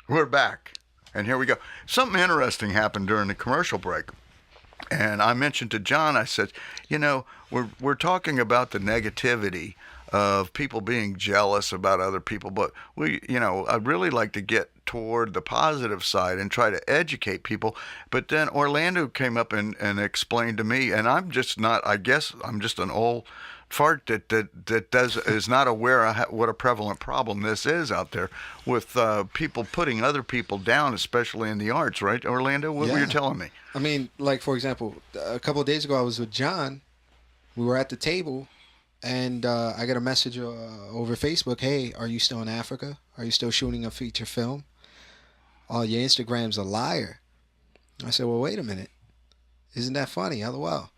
We're back. And here we go. Something interesting happened during the commercial break. And I mentioned to John, I said, we're talking about the negativity of people being jealous about other people, but I'd really like to get toward the positive side and try to educate people. But then Orlando came up and explained to me, and I'm just not, I guess I'm just an old fart that is not aware of what a prevalent problem this is out there with people putting other people down, especially in the arts, right, Orlando? What were you telling me? I mean, like, for example, a couple of days ago, I was with John. We were at the table, and I got a message over Facebook. Hey, are you still in Africa? Are you still shooting a feature film? Oh, your Instagram's a liar. I said, well, wait a minute. Isn't that funny? LOL.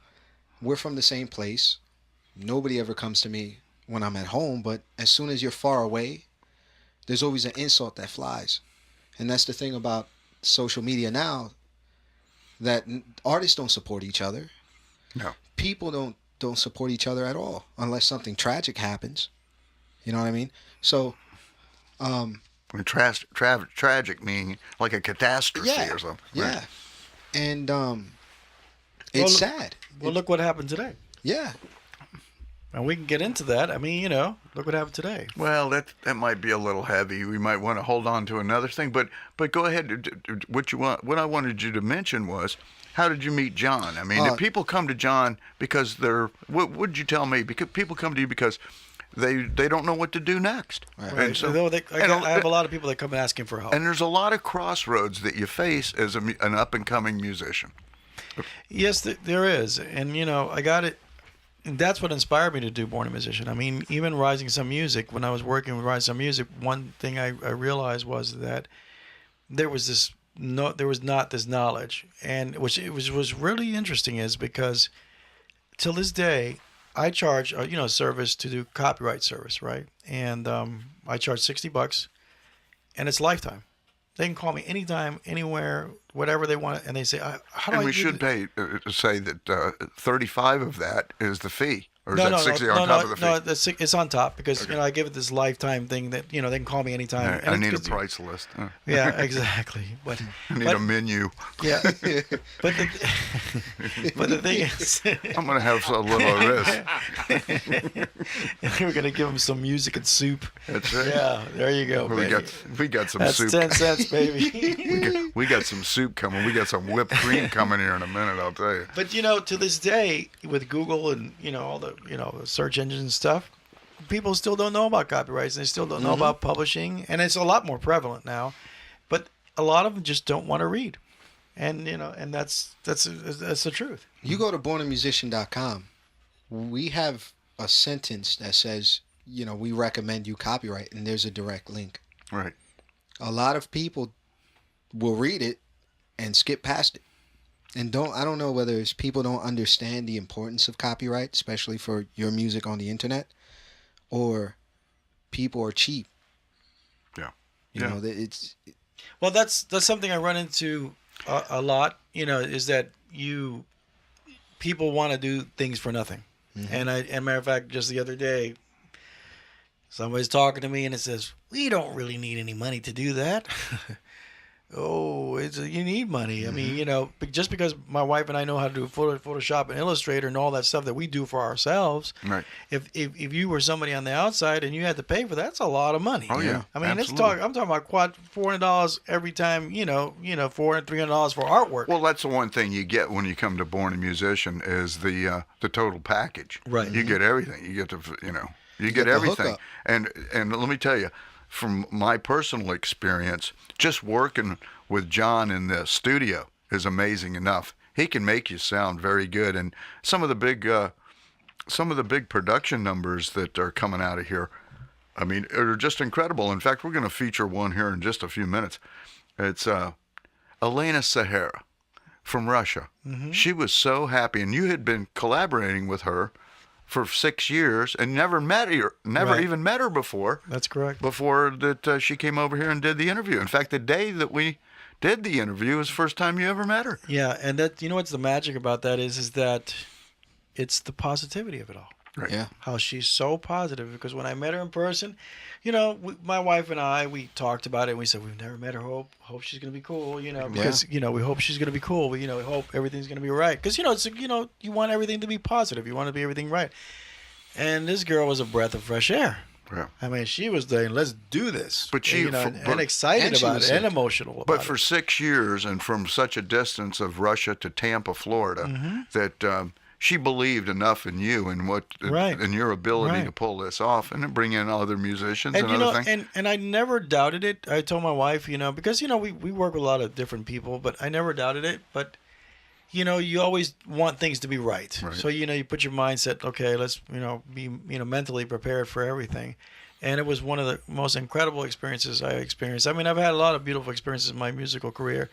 We're from the same place. Nobody ever comes to me when I'm at home, but as soon as you're far away, there's always an insult that flies. And that's the thing about social media now, that artists don't support each other. No. People don't support each other at all unless something tragic happens. You know what I mean? So, tragic meaning like a catastrophe or something. Yeah. Right. And it's sad. Well, look what happened today. Yeah. And we can get into that. I mean, look what happened today. Well, that might be a little heavy. We might want to hold on to another thing, but go ahead. What I wanted you to mention was, how did you meet John? I mean, did people come to John because they're? What would you tell me? Because people come to you because they don't know what to do next. Right. And so, I have a lot of people that come asking for help. And there's a lot of crossroads that you face as an up and coming musician. Yes, there is, and I got it. And that's what inspired me to do Born a Musician. I mean, even Rising Sun Music, when I was working with Rising Sun Music, one thing I realized was that there was not this knowledge, and which was really interesting is because till this day, I charge a service to do copyright service, right? And I charge $60, and it's lifetime. They can call me anytime, anywhere, whatever they want, and they say, "How do I?" And we should say that 35 of that is the fee, or is that 60 on top of the fee? No, it's on top because I give it this lifetime thing that they can call me anytime. I need a price list. Yeah, exactly. But I need a menu. Yeah, but the thing is, I'm gonna have a little of this. We're gonna give them some music and soup. That's right. Yeah, there you go. We got some That's soup. 10 cents, baby. we got some soup coming. We got some whipped cream coming here in a minute. I'll tell you. But to this day, with Google and all the search engines and stuff, people still don't know about copyrights, and they still don't know about publishing, and it's a lot more prevalent now. But a lot of them just don't want to read, and and that's the truth. You go to bornamusician.com. We have a sentence that says, we recommend you copyright, and there's a direct link. Right. A lot of people will read it and skip past it. And I don't know whether it's people don't understand the importance of copyright, especially for your music on the internet, or people are cheap. Yeah. It's. Well, that's something I run into a lot. Is that people want to do things for nothing, and matter of fact, just the other day, somebody's talking to me and it says, "We don't really need any money to do that." Oh, you need money. I mean, just because my wife and I know how to do Photoshop and Illustrator and all that stuff that we do for ourselves. Right. If you were somebody on the outside and you had to pay for that, that's a lot of money. Oh yeah. I mean, absolutely. I'm talking about $400 every time. $400, $300 for artwork. Well, that's the one thing you get when you come to Born a Musician is the total package. Right. You get everything. You get you get everything. And let me tell you, from my personal experience, just working with John in the studio is amazing enough. He can make you sound very good, and some of the big production numbers that are coming out of here, I mean, are just incredible. In fact, we're going to feature one here in just a few minutes. It's Elena Sahara from Russia. Mm-hmm. She was so happy, and you had been collaborating with her for 6 years and never even met her before. That's correct. Before that she came over here and did the interview. In fact, the day that we did the interview was the first time you ever met her. Yeah, and that what's the magic about that is that it's the positivity of it all. Right. Yeah. How she's so positive, because when I met her in person, you know, my wife and I, we talked about it and we said, we've never met her. Hope she's going to be cool, you know, because, you know, we hope she's going to be cool. We, you know, we hope everything's going to be right. Because, you know, it's, you know, you want everything to be positive. You want to be everything right. And this girl was a breath of fresh air. Yeah. I mean, she was saying, let's do this. But she, you know, but, and excited and she about was it and sick. emotional about but it. for 6 years and from such a distance of Russia to Tampa, Florida, that she believed enough in you and what Right. in your ability Right. to pull this off and to bring in other musicians And and you know, other things. and I never doubted it. I told my wife, you know, because you know we work with a lot of different people, but I never doubted it. But you know, you always want things to be right. Right. So you know, you put your mindset, okay, let's be mentally prepared for everything. And it was one of the most incredible experiences I experienced. I mean, I've had a lot of beautiful experiences in my musical career,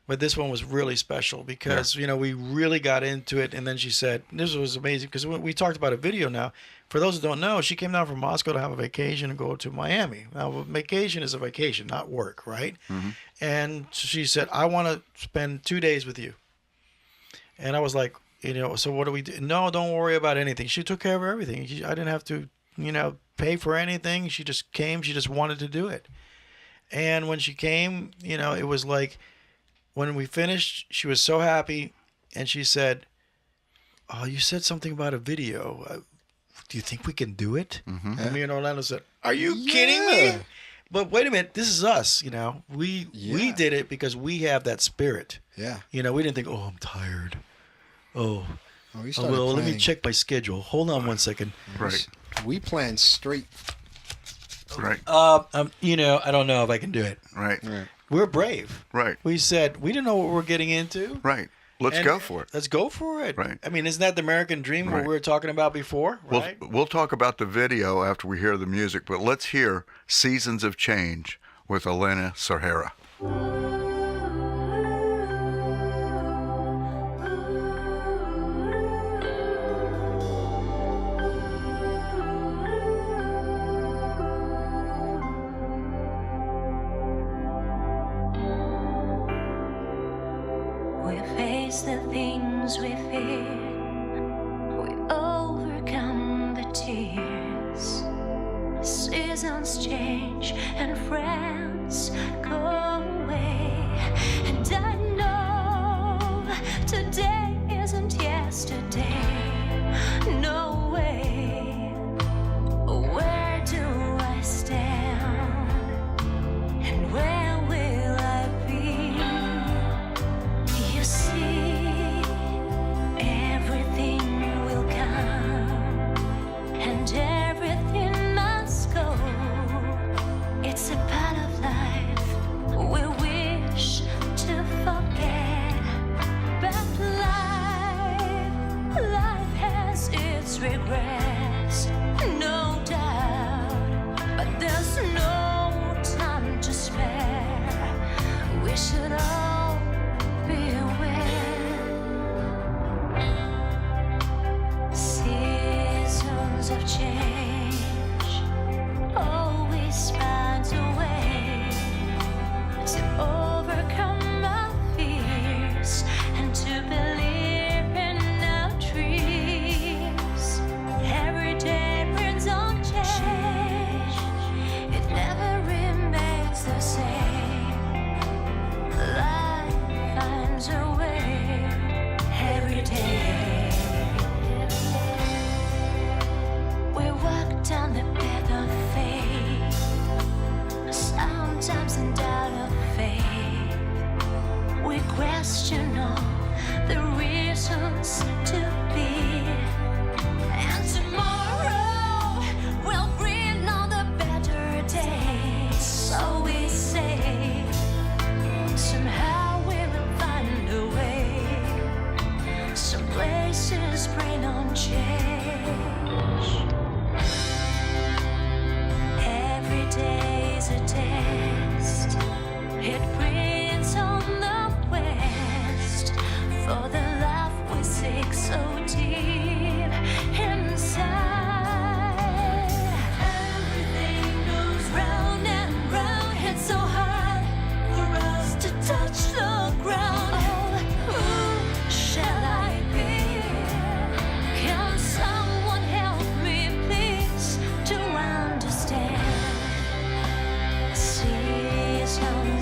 but this one was really special because you know we really got into it. And then she said, "This was amazing," because we talked about a video now. For those who don't know, she came down from Moscow to have a vacation and go to Miami. Now, vacation is a vacation, not work, right? And she said, "I want to spend 2 days with you." And I was like, you know, so what do we do? No, don't worry about anything. She took care of everything. I didn't have to, you know, pay for anything. She just came. She just wanted to do it. And when she came, you know, it was like when we finished, she was so happy. And she said, "Oh, you said something about a video. Do you think we can do it?" And me and Orlando said, "Are you kidding me?" But wait a minute, this is us, you know. We did it because we have that spirit. Yeah. You know, we didn't think, "Oh, I'm tired. Oh, We oh, started well, let me planning- check my schedule. Hold on one second." Right. We planned straight. Right. You know, I don't know if I can do it. Right. Right. We're brave. Right. We said we didn't know what we're getting into. Right. Let's And go for it. Let's go for it. Right. I mean, isn't that the American dream what Right. we were talking about before? Right. We'll talk about the video after we hear the music, but let's hear Seasons of Change with Elena Sahara. We face the things we fear. We overcome the tears. Seasons change and friends go away. And I know today isn't yesterday. No way. Where do I stand? And where will I be? You see, everything will come, and everything must go.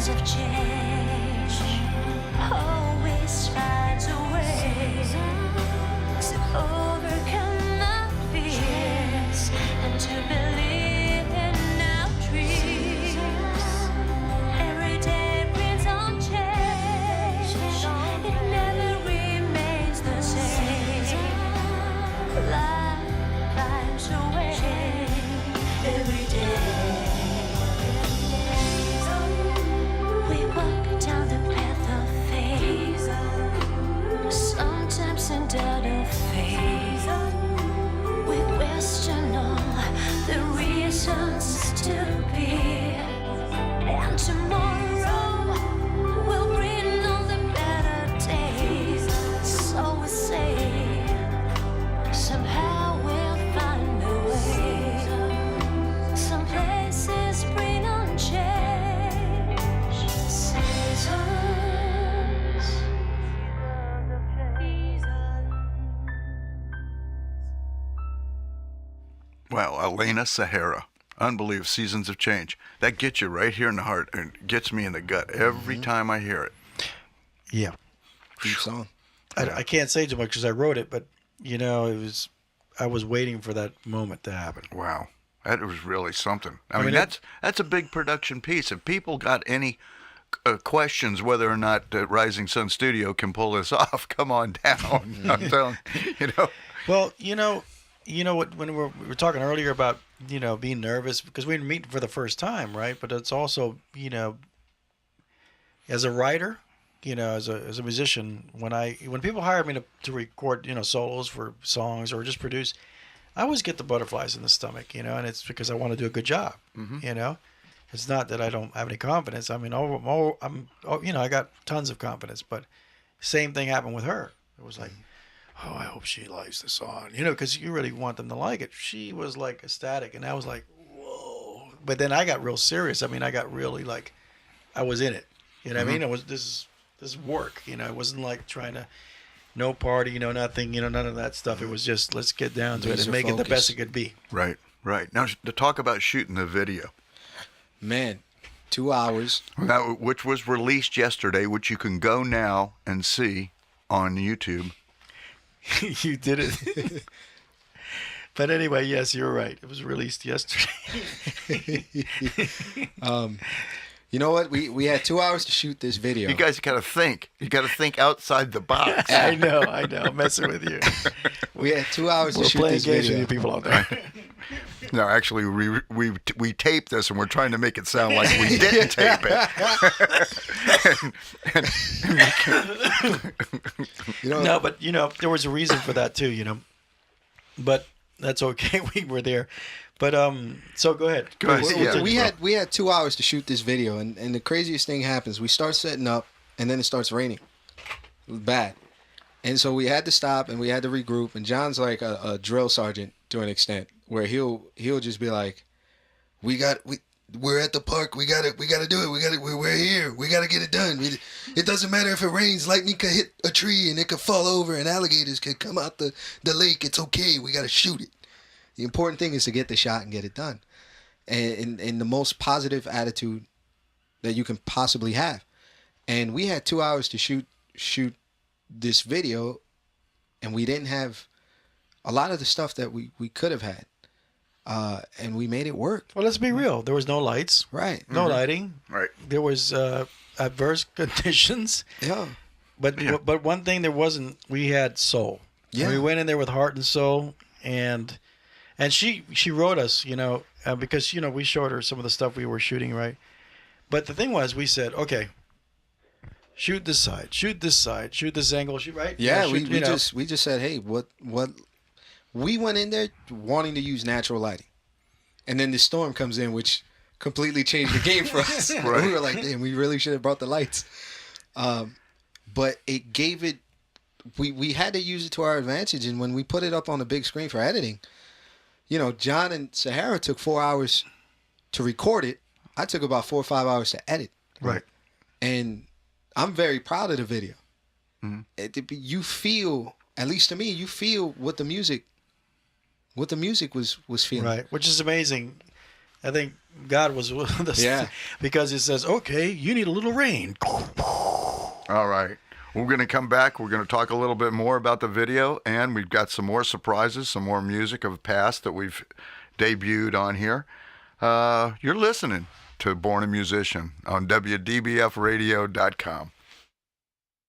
winds of change always finds a way to overcome my fears and to believe in our dreams. Every day brings on change. It never remains the same. Life finds a way every day. We walk down the path of faith, sometimes in doubt of faith. We question all the reasons to be, and tomorrow will bring all the better days. So we say, somehow we'll find a way. Some places bring on change. Seasons. Well, Elena Sahara, Unbelievable, Seasons of Change. That gets you right here in the heart and gets me in the gut every time I hear it. Yeah. Deep song. I can't say too much because I wrote it, but I was waiting for that moment to happen. Wow, that was really something. I mean, mean, that's a big production piece. If people got any questions whether or not Rising Sun Studio can pull this off, come on down. I'm telling you know. Well, you know what? When we were talking earlier about being nervous because we were meeting for the first time, right? But it's also as a writer, as a musician, when people hire me to record solos for songs or just produce, I always get the butterflies in the stomach, and it's because I want to do a good job, It's not that I don't have any confidence. I mean, I got tons of confidence, but same thing happened with her. It was like, oh, I hope she likes the song, because you really want them to like it. She was like ecstatic, and I was like, whoa. But then I got real serious. I mean, I got really like, I was in it. You know what I mean? It was this work. It wasn't like trying to, no party, nothing, none of that stuff. It was just let's get down to it and make it the best it could be. Right. Now, to talk about shooting the video. Man, 2 hours. Which was released yesterday, which you can go now and see on YouTube. You did it. But anyway, yes, you're right. It was released yesterday. You know what? We had 2 hours to shoot this video. You guys got to think. You got to think outside the box. I know. I'm messing with you. We had 2 hours to shoot this video. We're playing games with you people out there. No, actually, we taped this, and we're trying to make it sound like we didn't tape it. No, but there was a reason for that too. But that's okay. We were there. But so go ahead. Go ahead. Yeah. We had 2 hours to shoot this video, and the craziest thing happens. We start setting up, and then it starts raining. It was bad. And so we had to stop, and we had to regroup. And John's like a drill sergeant to an extent, where he'll just be like, we're at the park. We gotta do it. We're here. We gotta get it done. It doesn't matter if it rains. Lightning could hit a tree and it could fall over, and alligators could come out the lake. It's okay. We gotta shoot it. The important thing is to get the shot and get it done, and in the most positive attitude that you can possibly have. And we had 2 hours to shoot this video, and we didn't have a lot of the stuff that we could have had. And we made it work. Well, let's be real. There was no lights. Right. No lighting. Right. There was adverse conditions. Yeah. But one thing there wasn't, we had soul. Yeah. And we went in there with heart and soul, and she wrote us, because we showed her some of the stuff we were shooting, right? But the thing was, we said, okay, shoot this side, shoot this side, shoot this angle, shoot right. Yeah. We just said, hey, what. We went in there wanting to use natural lighting. And then the storm comes in, which completely changed the game for us. Right. We were like, damn, we really should have brought the lights. But it gave it, we had to use it to our advantage. And when we put it up on the big screen for editing, John and Sahara took 4 hours to record it. I took about 4 or 5 hours to edit. Right. And I'm very proud of the video. Mm-hmm. You feel, at least to me, you feel what the music was feeling. Right, which is amazing. I think God was with us. Yeah. Because it says, okay, you need a little rain. All right. We're going to come back. We're going to talk a little bit more about the video, and we've got some more surprises, some more music of the past that we've debuted on here. You're listening to Born a Musician on WDBFradio.com.